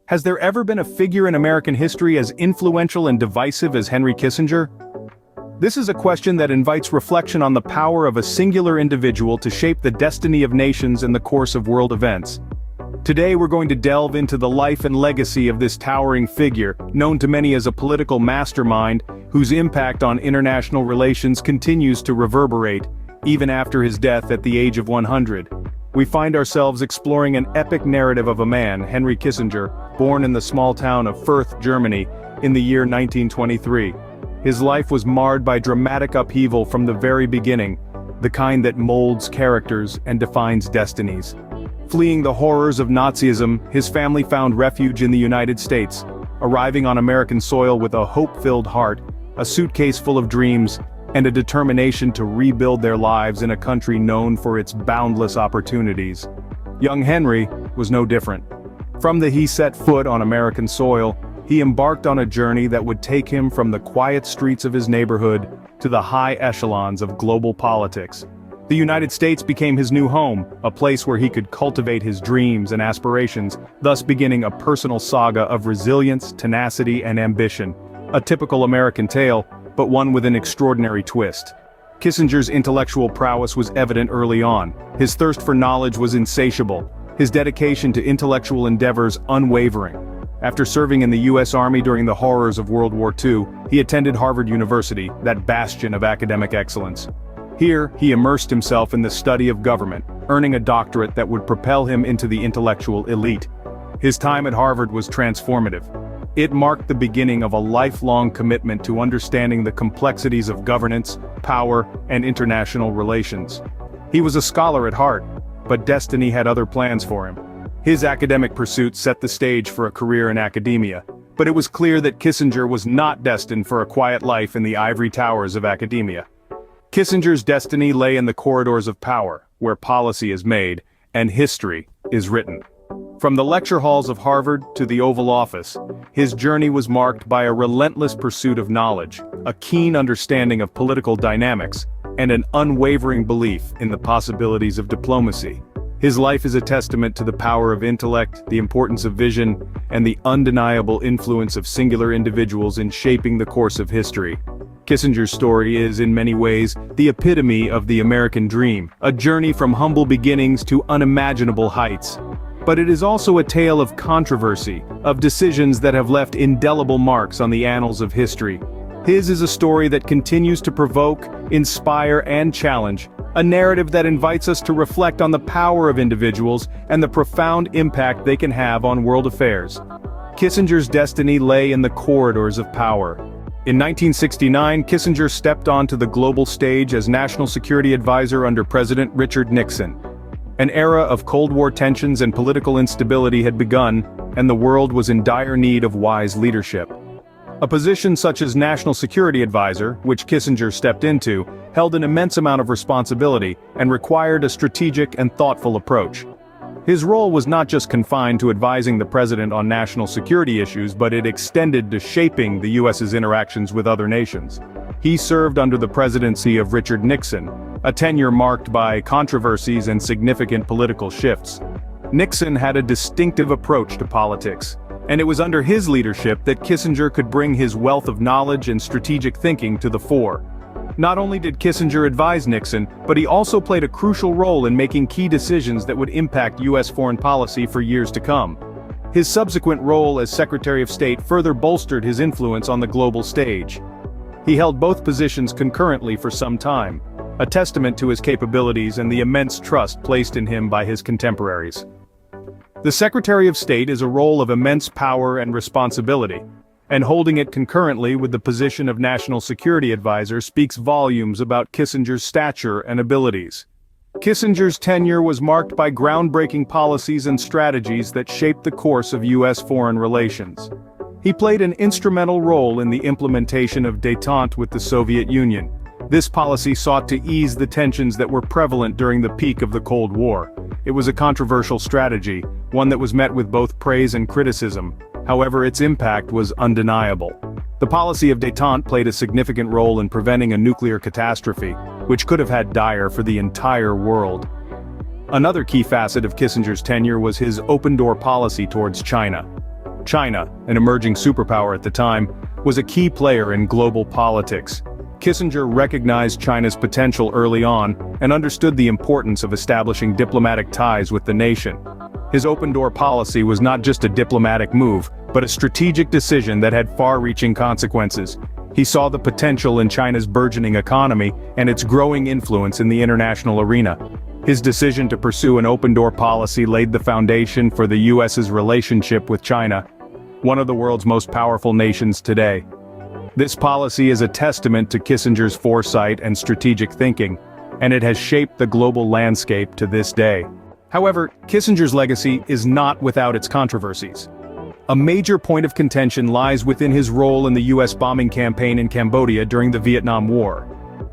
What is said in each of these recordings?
Has there ever been a figure in American history as influential and divisive as Henry Kissinger? This is a question that invites reflection on the power of a singular individual to shape the destiny of nations and the course of world events. Today we're going to delve into the life and legacy of this towering figure, known to many as a political mastermind, whose impact on international relations continues to reverberate, even after his death at the age of 100. We find ourselves exploring an epic narrative of a man, Henry Kissinger, born in the small town of Fürth, Germany, in the year 1923. His life was marred by dramatic upheaval from the very beginning, the kind that molds characters and defines destinies. Fleeing the horrors of Nazism, his family found refuge in the United States, arriving on American soil with a hope-filled heart, a suitcase full of dreams, and a determination to rebuild their lives in a country known for its boundless opportunities. Young Henry was no different. From the he set foot on American soil, he embarked on a journey that would take him from the quiet streets of his neighborhood to the high echelons of global politics. The United States became his new home, a place where he could cultivate his dreams and aspirations, thus beginning a personal saga of resilience, tenacity, and ambition. A typical American tale, but one with an extraordinary twist. Kissinger's intellectual prowess was evident early on. His thirst for knowledge was insatiable, his dedication to intellectual endeavors unwavering. After serving in the U.S. Army during the horrors of World War II, he attended Harvard University, that bastion of academic excellence. Here, he immersed himself in the study of government, earning a doctorate that would propel him into the intellectual elite. His time at Harvard was transformative. It marked the beginning of a lifelong commitment to understanding the complexities of governance, power, and international relations. He was a scholar at heart, but destiny had other plans for him. His academic pursuits set the stage for a career in academia, but it was clear that Kissinger was not destined for a quiet life in the ivory towers of academia. Kissinger's destiny lay in the corridors of power, where policy is made, and history is written. From the lecture halls of Harvard to the Oval Office, his journey was marked by a relentless pursuit of knowledge, a keen understanding of political dynamics, and an unwavering belief in the possibilities of diplomacy. His life is a testament to the power of intellect, the importance of vision, and the undeniable influence of singular individuals in shaping the course of history. Kissinger's story is, in many ways, the epitome of the American dream, a journey from humble beginnings to unimaginable heights. But it is also a tale of controversy, of decisions that have left indelible marks on the annals of history. His is a story that continues to provoke, inspire, and challenge, a narrative that invites us to reflect on the power of individuals and the profound impact they can have on world affairs. Kissinger's destiny lay in the corridors of power. In 1969, Kissinger stepped onto the global stage as National Security Advisor under President Richard Nixon. An era of Cold War tensions and political instability had begun, and the world was in dire need of wise leadership. A position such as National Security Advisor, which Kissinger stepped into, held an immense amount of responsibility and required a strategic and thoughtful approach. His role was not just confined to advising the president on national security issues, but it extended to shaping the U.S.'s interactions with other nations. He served under the presidency of Richard Nixon, a tenure marked by controversies and significant political shifts. Nixon had a distinctive approach to politics, and it was under his leadership that Kissinger could bring his wealth of knowledge and strategic thinking to the fore. Not only did Kissinger advise Nixon, but he also played a crucial role in making key decisions that would impact U.S. foreign policy for years to come. His subsequent role as Secretary of State further bolstered his influence on the global stage. He held both positions concurrently for some time, a testament to his capabilities and the immense trust placed in him by his contemporaries. The Secretary of State is a role of immense power and responsibility, and holding it concurrently with the position of National Security Advisor speaks volumes about Kissinger's stature and abilities. Kissinger's tenure was marked by groundbreaking policies and strategies that shaped the course of U.S. foreign relations. He played an instrumental role in the implementation of détente with the Soviet Union. This policy sought to ease the tensions that were prevalent during the peak of the Cold War. It was a controversial strategy, one that was met with both praise and criticism. However, its impact was undeniable. The policy of détente played a significant role in preventing a nuclear catastrophe, which could have had dire for the entire world. Another key facet of Kissinger's tenure was his open-door policy towards China. China, an emerging superpower at the time, was a key player in global politics. Kissinger recognized China's potential early on and understood the importance of establishing diplomatic ties with the nation. His open-door policy was not just a diplomatic move, but a strategic decision that had far-reaching consequences. He saw the potential in China's burgeoning economy and its growing influence in the international arena. His decision to pursue an open-door policy laid the foundation for the US's relationship with China, one of the world's most powerful nations today. This policy is a testament to Kissinger's foresight and strategic thinking, and it has shaped the global landscape to this day. However, Kissinger's legacy is not without its controversies. A major point of contention lies within his role in the US bombing campaign in Cambodia during the Vietnam War.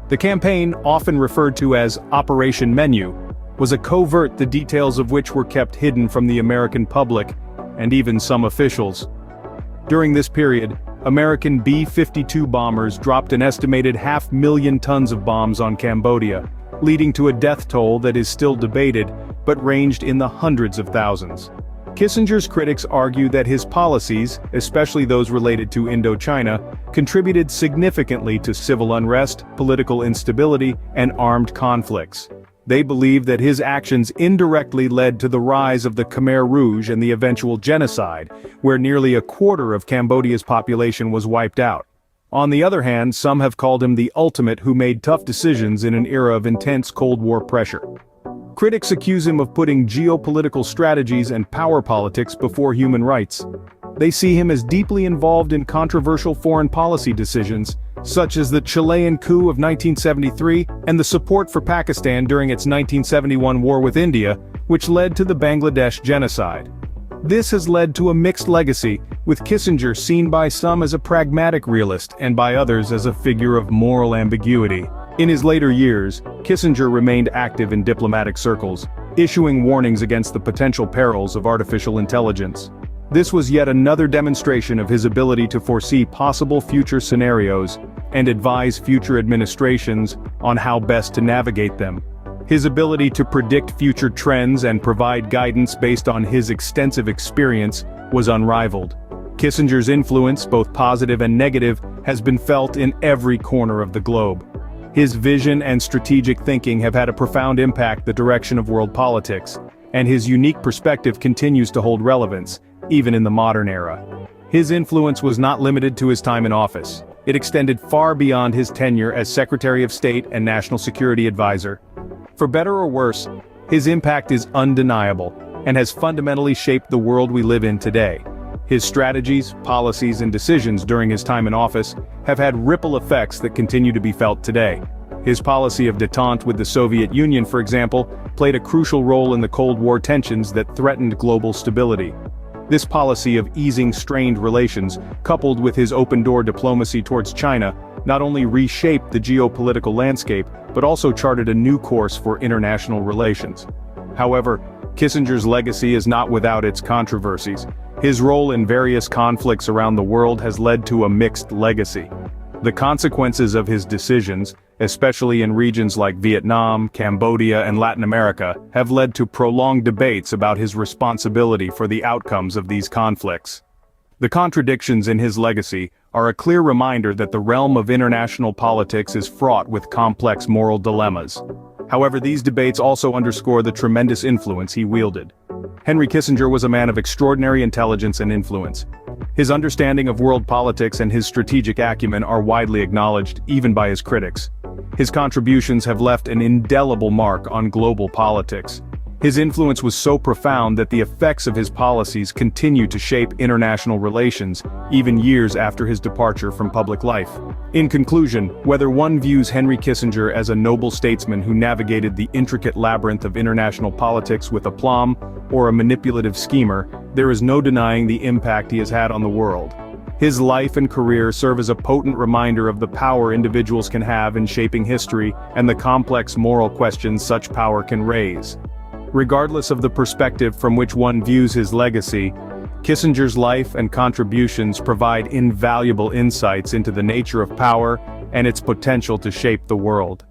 The campaign, often referred to as Operation Menu, was a covert the details of which were kept hidden from the American public, and even some officials. During this period, American B-52 bombers dropped an estimated 500,000 tons of bombs on Cambodia, leading to a death toll that is still debated, but ranged in the hundreds of thousands. Kissinger's critics argue that his policies, especially those related to Indochina, contributed significantly to civil unrest, political instability, and armed conflicts. They believe that his actions indirectly led to the rise of the Khmer Rouge and the eventual genocide, where nearly a quarter of Cambodia's population was wiped out. On the other hand, some have called him the ultimate who made tough decisions in an era of intense Cold War pressure. Critics accuse him of putting geopolitical strategies and power politics before human rights. They see him as deeply involved in controversial foreign policy decisions, such as the Chilean coup of 1973 and the support for Pakistan during its 1971 war with India, which led to the Bangladesh genocide. This has led to a mixed legacy, with Kissinger seen by some as a pragmatic realist and by others as a figure of moral ambiguity. In his later years, Kissinger remained active in diplomatic circles, issuing warnings against the potential perils of artificial intelligence. This was yet another demonstration of his ability to foresee possible future scenarios and advise future administrations on how best to navigate them. His ability to predict future trends and provide guidance based on his extensive experience was unrivaled. Kissinger's influence, both positive and negative, has been felt in every corner of the globe. His vision and strategic thinking have had a profound impact the direction of world politics, and his unique perspective continues to hold relevance, even in the modern era. His influence was not limited to his time in office. It extended far beyond his tenure as Secretary of State and National Security Advisor. For better or worse, his impact is undeniable, and has fundamentally shaped the world we live in today. His strategies, policies, and decisions during his time in office have had ripple effects that continue to be felt today. His policy of détente with the Soviet Union, for example, played a crucial role in the Cold War tensions that threatened global stability. This policy of easing strained relations, coupled with his open-door diplomacy towards China, not only reshaped the geopolitical landscape, but also charted a new course for international relations. However, Kissinger's legacy is not without its controversies. His role in various conflicts around the world has led to a mixed legacy. The consequences of his decisions, especially in regions like Vietnam, Cambodia, and Latin America, have led to prolonged debates about his responsibility for the outcomes of these conflicts. The contradictions in his legacy are a clear reminder that the realm of international politics is fraught with complex moral dilemmas. However, these debates also underscore the tremendous influence he wielded. Henry Kissinger was a man of extraordinary intelligence and influence. His understanding of world politics and his strategic acumen are widely acknowledged, even by his critics. His contributions have left an indelible mark on global politics. His influence was so profound that the effects of his policies continue to shape international relations, even years after his departure from public life. In conclusion, whether one views Henry Kissinger as a noble statesman who navigated the intricate labyrinth of international politics with aplomb, or a manipulative schemer, there is no denying the impact he has had on the world. His life and career serve as a potent reminder of the power individuals can have in shaping history and the complex moral questions such power can raise. Regardless of the perspective from which one views his legacy, Kissinger's life and contributions provide invaluable insights into the nature of power and its potential to shape the world.